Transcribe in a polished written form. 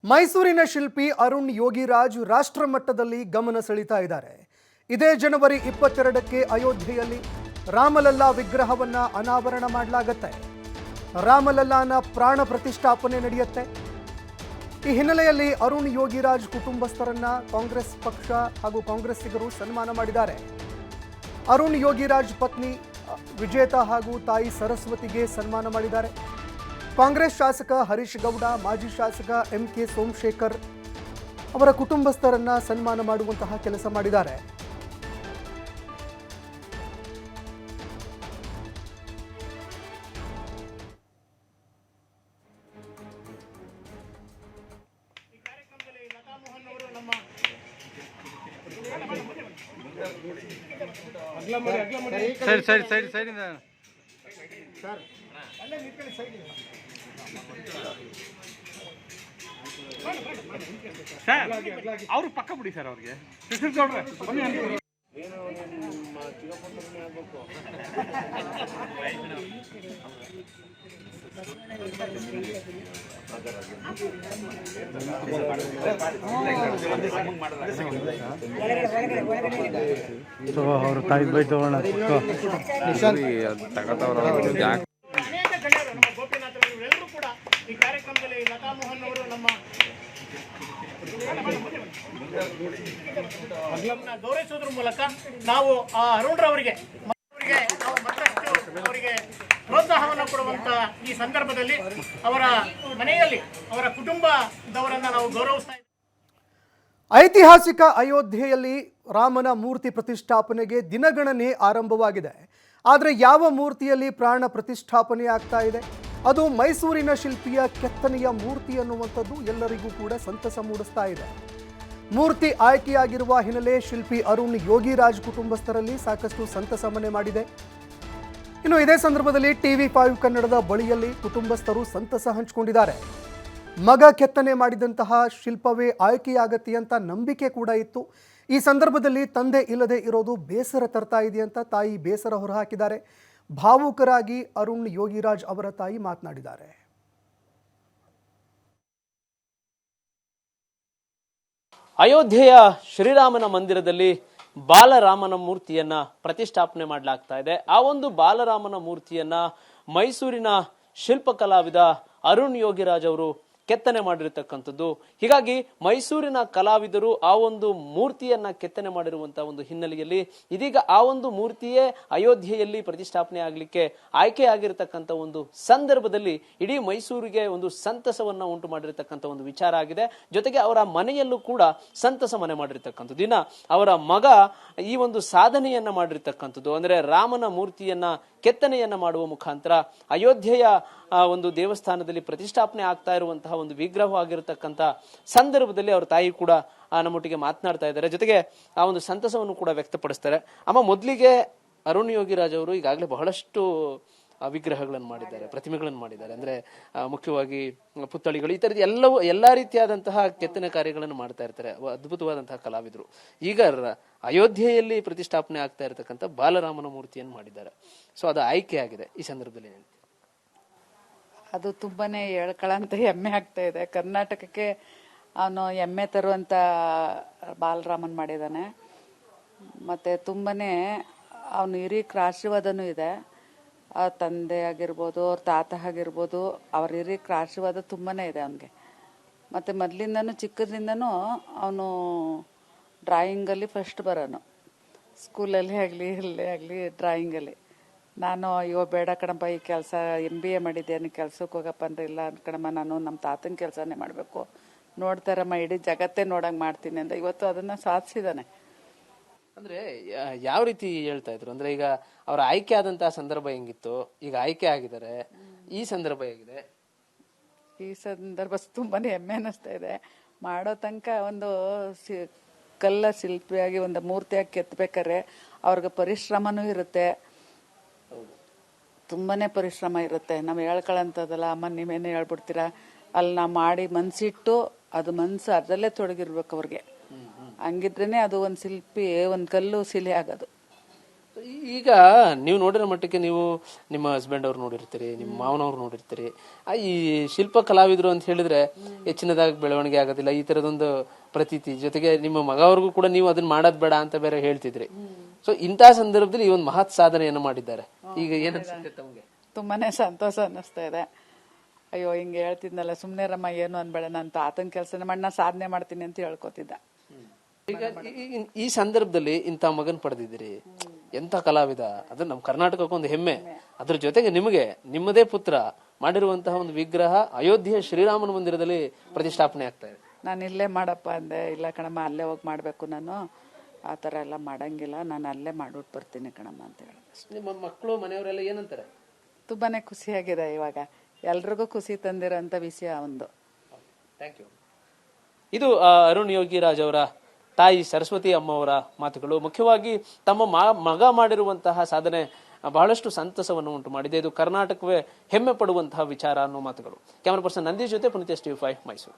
ಮೈಸೂರಿನ ಶಿಲ್ಪಿ ಅರುಣ್ ಯೋಗಿರಾಜ್ ರಾಷ್ಟ್ರ ಮಟ್ಟದಲ್ಲಿ ಗಮನ ಸೆಳೀತಾ ಇದ್ದಾರೆ. ಇದೇ ಜನವರಿ 22ಕ್ಕೆ ಅಯೋಧ್ಯೆಯಲ್ಲಿ ರಾಮಲಲ್ಲಾ ವಿಗ್ರಹವನ್ನ ಅನಾವರಣ ಮಾಡಲಾಗುತ್ತೆ. ರಾಮಲಲ್ಲಾನ ಪ್ರಾಣ ಪ್ರತಿಷ್ಠಾಪನೆ ನಡೆಯುತ್ತೆ. ಈ ಹಿನ್ನೆಲೆಯಲ್ಲಿ ಅರುಣ್ ಯೋಗಿರಾಜ್ ಕುಟುಂಬಸ್ಥರನ್ನ ಕಾಂಗ್ರೆಸ್ ಪಕ್ಷ ಹಾಗೂ ಕಾಂಗ್ರೆಸ್ಸಿಗರು ಸನ್ಮಾನ ಮಾಡಿದ್ದಾರೆ. ಅರುಣ್ ಯೋಗಿರಾಜ್ ಪತ್ನಿ ವಿಜೇತಾ ಹಾಗೂ ತಾಯಿ ಸರಸ್ವತಿಗೆ ಸನ್ಮಾನ ಮಾಡಿದ್ದಾರೆ. ಕಾಂಗ್ರೆಸ್ ಶಾಸಕ ಹರೀಶ್ ಗೌಡ, ಮಾಜಿ ಶಾಸಕ ಎಂಕೆ ಸೋಮಶೇಖರ್ ಅವರ ಕುಟುಂಬಸ್ಥರನ್ನ ಸನ್ಮಾನ ಮಾಡುವಂತಹ ಕೆಲಸ ಮಾಡಿದ್ದಾರೆ. ಅವರು ಪಕ್ಕ ಬಿಡಿ ಸರ್ ಅವ್ರಿಗೆ ಅವರು ತಾಯಿ ಬೈ ತಗೋಣ ಈ ಕಾರ್ಯಕ್ರಮದಲ್ಲಿ ಲತಾ ಮೋಹನ್ ಅವರು ನಮ್ಮ ಗೌರವಿಸುವುದರ ಮೂಲಕ ನಾವು ಅರುಣ್ ರವರಿಗೆ ನಾವು ಮತ್ತಷ್ಟು ಅವರಿಗೆ ಪ್ರೋತ್ಸಾಹವನ್ನು ಕೊಡುವಂತ ಈ ಸಂದರ್ಭದಲ್ಲಿ ಅವರ ಮನೆಯಲ್ಲಿ ಅವರ ಕುಟುಂಬದವರನ್ನ ನಾವು ಗೌರವಿಸ್ತಾ ಇದ್ದೇವೆ. ಐತಿಹಾಸಿಕ ಅಯೋಧ್ಯೆಯಲ್ಲಿ ರಾಮನ ಮೂರ್ತಿ ಪ್ರತಿಷ್ಠಾಪನೆಗೆ ದಿನಗಣನೆ ಆರಂಭವಾಗಿದೆ. ಆದರೆ ಯಾವ ಮೂರ್ತಿಯಲ್ಲಿ ಪ್ರಾಣ ಪ್ರತಿಷ್ಠಾಪನೆ ಆಗ್ತಾ ಇದೆ, ಅದು ಮೈಸೂರಿನ ಶಿಲ್ಪಿಯ ಕೆತ್ತನೆಯ ಮೂರ್ತಿ ಅನ್ನುವಂಥದ್ದು ಎಲ್ಲರಿಗೂ ಕೂಡ ಸಂತಸ ಮೂಡಿಸ್ತಾ ಇದೆ. ಮೂರ್ತಿ ಆಯ್ಕೆಯಾಗಿರುವ ಹಿನ್ನೆಲೆ ಶಿಲ್ಪಿ ಅರುಣ್ ಯೋಗಿರಾಜ್ ಕುಟುಂಬಸ್ಥರಲ್ಲಿ ಸಾಕಷ್ಟು ಸಂತಸ ಮನೆ ಮಾಡಿದೆ. ಇನ್ನು ಇದೇ ಸಂದರ್ಭದಲ್ಲಿ TV5 ಕನ್ನಡದ ಬಳಿಯಲ್ಲಿ ಕುಟುಂಬಸ್ಥರು ಸಂತಸ ಹಂಚಿಕೊಂಡಿದ್ದಾರೆ. ಮಗ ಕೆತ್ತನೆ ಮಾಡಿದಂತಹ ಶಿಲ್ಪವೇ ಆಯ್ಕೆಯಾಗತ್ತೆ ಅಂತ ನಂಬಿಕೆ ಕೂಡ ಇತ್ತು. ಈ ಸಂದರ್ಭದಲ್ಲಿ ತಂದೆ ಇಲ್ಲದೆ ಇರೋದು ಬೇಸರ ತರ್ತಾ ಇದೆ ಅಂತ ತಾಯಿ ಬೇಸರ ಹೊರಹಾಕಿದ್ದಾರೆ. ಭಾವುಕರಾಗಿ ಅರುಣ್ ಯೋಗಿರಾಜ್ ಅವರ ತಾಯಿ ಮಾತನಾಡಿದ್ದಾರೆ. ಅಯೋಧ್ಯೆಯ ಶ್ರೀರಾಮನ ಮಂದಿರದಲ್ಲಿ ಬಾಲರಾಮನ ಮೂರ್ತಿಯನ್ನ ಪ್ರತಿಷ್ಠಾಪನೆ ಮಾಡಲಾಗ್ತಾ ಇದೆ. ಆ ಒಂದು ಬಾಲರಾಮನ ಮೂರ್ತಿಯನ್ನ ಮೈಸೂರಿನ ಶಿಲ್ಪ ಕಲಾವಿದ ಅರುಣ್ ಯೋಗಿರಾಜ್ ಅವರು ಕೆತ್ತನೆ ಮಾಡಿರತಕ್ಕಂಥದ್ದು. ಹೀಗಾಗಿ ಮೈಸೂರಿನ ಕಲಾವಿದರು ಆ ಒಂದು ಮೂರ್ತಿಯನ್ನ ಕೆತ್ತನೆ ಮಾಡಿರುವಂತಹ ಒಂದು ಹಿನ್ನೆಲೆಯಲ್ಲಿ ಇದೀಗ ಆ ಒಂದು ಮೂರ್ತಿಯೇ ಅಯೋಧ್ಯೆಯಲ್ಲಿ ಪ್ರತಿಷ್ಠಾಪನೆ ಆಗಲಿಕ್ಕೆ ಆಯ್ಕೆಯಾಗಿರತಕ್ಕಂಥ ಒಂದು ಸಂದರ್ಭದಲ್ಲಿ ಇಡೀ ಮೈಸೂರಿಗೆ ಒಂದು ಸಂತಸವನ್ನ ಉಂಟು ಮಾಡಿರತಕ್ಕಂಥ ಒಂದು ವಿಚಾರ ಆಗಿದೆ. ಜೊತೆಗೆ ಅವರ ಮನೆಯಲ್ಲೂ ಕೂಡ ಸಂತಸ ಮನೆ ಮಾಡಿರ್ತಕ್ಕಂಥದ್ದು. ಇನ್ನ ಅವರ ಮಗ ಈ ಒಂದು ಸಾಧನೆಯನ್ನ ಮಾಡಿರ್ತಕ್ಕಂಥದ್ದು ಅಂದ್ರೆ ರಾಮನ ಮೂರ್ತಿಯನ್ನ ಕೆತ್ತನೆಯನ್ನ ಮಾಡುವ ಮುಖಾಂತರ ಅಯೋಧ್ಯೆಯ ಒಂದು ದೇವಸ್ಥಾನದಲ್ಲಿ ಪ್ರತಿಷ್ಠಾಪನೆ ಆಗ್ತಾ ಇರುವಂತಹ ಒಂದು ವಿಗ್ರಹವಾಗಿರತಕ್ಕಂಥ ಸಂದರ್ಭದಲ್ಲಿ ಅವ್ರ ತಾಯಿ ಕೂಡ ನಮ್ಮೊಟ್ಟಿಗೆ ಮಾತನಾಡ್ತಾ ಇದ್ದಾರೆ. ಜೊತೆಗೆ ಆ ಒಂದು ಸಂತಸವನ್ನು ಕೂಡ ವ್ಯಕ್ತಪಡಿಸ್ತಾರೆ. ಅಮ್ಮ, ಮೊದಲಿಗೆ ಅರುಣ್ ಯೋಗಿರಾಜ್ ಅವರು ಈಗಾಗಲೇ ಬಹಳಷ್ಟು ವಿಗ್ರಹಗಳನ್ನು ಮಾಡಿದ್ದಾರೆ, ಪ್ರತಿಮೆಗಳನ್ನು ಮಾಡಿದ್ದಾರೆ. ಅಂದ್ರೆ ಮುಖ್ಯವಾಗಿ ಪುತ್ಥಳಿಗಳು, ಈ ತರದ ಎಲ್ಲಾ ರೀತಿಯಾದಂತಹ ಕೆತ್ತನೆ ಕಾರ್ಯಗಳನ್ನು ಮಾಡ್ತಾ ಇರ್ತಾರೆ. ಅದ್ಭುತವಾದಂತಹ ಕಲಾವಿದರು. ಈಗ ಅಯೋಧ್ಯೆಯಲ್ಲಿ ಪ್ರತಿಷ್ಠಾಪನೆ ಆಗ್ತಾ ಇರತಕ್ಕಂಥ ಬಾಲರಾಮನ ಮೂರ್ತಿಯನ್ನು ಮಾಡಿದ್ದಾರೆ. ಸೊ ಅದು ಆಯ್ಕೆ ಆಗಿದೆ. ಈ ಸಂದರ್ಭದಲ್ಲಿ ಅದು ತುಂಬಾನೇ ಹೇಳ್ಕೊಳ್ಳಂತ ಹೆಮ್ಮೆ ಆಗ್ತಾ ಇದೆ. ಕರ್ನಾಟಕಕ್ಕೆ ಅವನು ಹೆಮ್ಮೆ ತರುವಂತ ಬಾಲರಾಮನ್ ಮಾಡಿದ್ದಾನೆ. ಮತ್ತೆ ತುಂಬಾನೇ ಅವನು ಹಿರಿಯರ ಆಶೀರ್ವಾದನೂ ಇದೆ. ಅವ್ರ ತಂದೆ ಆಗಿರ್ಬೋದು, ಅವ್ರ ತಾತ ಆಗಿರ್ಬೋದು, ಅವ್ರ ಹಿರಿಯರ ಆಶೀರ್ವಾದ ತುಂಬಾನೇ ಇದೆ ಅವನಿಗೆ. ಮತ್ತೆ ಮೊದಲಿಂದನೂ ಚಿಕ್ಕದ್ರಿಂದನೂ ಅವನು ಡ್ರಾಯಿಂಗಲ್ಲಿ ಫಸ್ಟ್ ಬರೋನು. ಸ್ಕೂಲಲ್ಲಿ ಆಗಲಿ ಇಲ್ಲೇ ಆಗಲಿ ಡ್ರಾಯಿಂಗಲ್ಲಿ. ನಾನು ಅಯ್ಯೋ ಬೇಡ ಕಣಪ್ಪ, ಈ ಕೆಲಸ MBA ಮಾಡಿದ್ದೇನೆ, ಕೆಲ್ಸಕ್ಕೆ ಹೋಗಪ್ಪ ಅಂದ್ರೆ ಇಲ್ಲ ಅನ್ಕಣಮ್ಮ, ನಾನು ನಮ್ಮ ತಾತನ ಕೆಲಸನೇ ಮಾಡಬೇಕು, ನೋಡ್ತಾರಮ್ಮ ಇಡೀ ಜಗತ್ತೇ ನೋಡಂಗೆ ಮಾಡ್ತೀನಿ ಅಂತ ಇವತ್ತು ಅದನ್ನ ಸಾಧಿಸಿದಾನೆ. ಅಂದ್ರೆ ಯಾವ ರೀತಿ ಹೇಳ್ತಾ ಇದ್ರು ಅಂದ್ರೆ ಈಗ ಅವ್ರ ಆಯ್ಕೆ ಆದಂತಹ ಸಂದರ್ಭ ಹೆಂಗಿತ್ತು, ಈಗ ಆಯ್ಕೆ ಆಗಿದ್ದಾರೆ, ಈ ಸಂದರ್ಭ ಹೇಗಿದೆ? ಈ ಸಂದರ್ಭ ತುಂಬಾನೇ ಹೆಮ್ಮೆ ಅನ್ನಿಸ್ತಾ ಇದೆ. ಮಾಡೋ ತನಕ ಒಂದು ಕಲ್ಲ ಶಿಲ್ಪಿಯಾಗಿ ಒಂದು ಮೂರ್ತಿಯಾಗಿ ಕೆತ್ತಬೇಕಾದ್ರೆ ಅವ್ರಿಗೆ ಪರಿಶ್ರಮನೂ ಇರುತ್ತೆ, ತುಂಬಾನೇ ಪರಿಶ್ರಮ ಇರುತ್ತೆ. ನಾವು ಹೇಳ್ಕೊಳ್ಳಂತದಲ್ಲ, ಅಮ್ಮ ನೀವೇನೇ ಹೇಳ್ಬಿಡ್ತೀರಾ, ಅಲ್ಲಿ ನಾವು ಮಾಡಿ ಮನ್ಸಿಟ್ಟು ಅದು ಮನ್ಸು ಅದರಲ್ಲೇ ತೊಡಗಿರ್ಬೇಕು ಅವ್ರಿಗೆ. ಹಂಗಿದ್ರೇನೆ ಅದು ಒಂದು ಶಿಲ್ಪಿ, ಒಂದು ಕಲ್ಲು ಶಿಲೆ ಆಗೋದು. ಈ ಈಗ ನೀವು ನೋಡಿರೋ ಮಟ್ಟಕ್ಕೆ ನೀವು ನಿಮ್ಮ ಹಸ್ಬೆಂಡ್ ಅವ್ರು ನೋಡಿರ್ತೀರಿ, ನಿಮ್ಮ ಮಾವನವ್ರು ನೋಡಿರ್ತೀರಿ. ಈ ಶಿಲ್ಪ ಕಲಾವಿದರು ಅಂತ ಹೇಳಿದ್ರೆ ಹೆಚ್ಚಿನದಾಗಿ ಬೆಳವಣಿಗೆ ಆಗೋದಿಲ್ಲ, ಈ ತರದೊಂದು ಪ್ರತೀತಿ. ಜೊತೆಗೆ ನಿಮ್ಮ ಮಗ ಅವ್ರಿಗೂ ಕೂಡ ನೀವು ಅದನ್ನ ಮಾಡೋದ್ ಬೇಡ ಅಂತ ಬೇರೆ ಹೇಳ್ತಿದ್ರಿ. ಸೊ ಇಂತಹ ಸಂದರ್ಭದಲ್ಲಿ ಈ ಒಂದು ಮಹತ್ ಸಾಧನೆಯನ್ನು ಮಾಡಿದ್ದಾರೆ. ಈಗ ಏನಿಸುತ್ತೆ ತಮಗೆ? ತುಂಬಾನೇ ಸಂತೋಷ ಅನ್ನಿಸ್ತಾ ಇದೆ. ಅಯ್ಯೋ ಹಿಂಗೆ ಹೇಳ್ತಿದ್ನಲ್ಲ, ಸುಮ್ನೆ ರಮ್ಮ ಏನು ಅನ್ಬೇಡ, ನಾನು ತಾತನ ಕೆಲಸನ ಮಾಡಿ ನಾ ಸಾಧನೆ ಮಾಡ್ತೀನಿ ಅಂತ ಹೇಳ್ಕೊತಿದ್ದ. ಈಗ ಈ ಸಂದರ್ಭದಲ್ಲಿ ಇಂಥ ಮಗನ್ ಪಡೆದಿದ್ದೀರಿ, ಎಂತ ಕಲಾವಿದ, ಅದು ನಮ್ಮ ಕರ್ನಾಟಕಕ್ಕೊಂದು ಹೆಮ್ಮೆ. ಅದ್ರ ಜೊತೆಗೆ ನಿಮಗೆ ನಿಮ್ಮದೇ ಪುತ್ರ ಮಾಡಿರುವಂತಹ ಒಂದು ವಿಗ್ರಹ ಅಯೋಧ್ಯೆಯ ಶ್ರೀರಾಮನ ಮಂದಿರದಲ್ಲಿ ಪ್ರತಿಷ್ಠಾಪನೆ ಆಗ್ತಾ ಇದೆ. ನಾನು ಇಲ್ಲೇ ಮಾಡಪ್ಪ ಅಂದೆ. ಇಲ್ಲ ಕಣಮ್ಮ, ಅಲ್ಲೇ ಹೋಗಿ ಮಾಡಬೇಕು, ನಾನು ಆ ಥರ ಎಲ್ಲ ಮಾಡಂಗಿಲ್ಲ, ನಾನು ಅಲ್ಲೇ ಮಾಡ್ಬಿಟ್ಟು ಬರ್ತೀನಿ ಕಣಮ್ಮ ಅಂತ ಹೇಳಿದೆ. ನಿಮ್ಮ ಮಕ್ಕಳು ಮನೆಯವರೆಲ್ಲ ಏನಂತಾರೆ? ತುಂಬಾನೇ ಖುಷಿಯಾಗಿದೆ. ಇವಾಗ ಎಲ್ರಿಗೂ ಖುಷಿ ತಂದಿರೋಂಥ ವಿಷಯ ಒಂದು. Thank you. ಇದು ಅರುಣ್ ಯೋಗಿರಾಜ್ ಅವರ ತಾಯಿ ಸರಸ್ವತಿ ಅಮ್ಮ ಅವರ ಮಾತುಗಳು. ಮುಖ್ಯವಾಗಿ ತಮ್ಮ ಮಗ ಮಾಡಿರುವಂತಹ ಸಾಧನೆ ಬಹಳಷ್ಟು ಸಂತಸವನ್ನು ಉಂಟು ಮಾಡಿದೆ. ಇದು ಕರ್ನಾಟಕವೇ ಹೆಮ್ಮೆ ಪಡುವಂತಹ ವಿಚಾರ ಅನ್ನೋ ಮಾತುಗಳು. ಕ್ಯಾಮರಾ ಪರ್ಸನ್ ನಂದೀಶ್ ಜೊತೆ ಪುನೀತ್, TV5 ಮೈಸೂರು.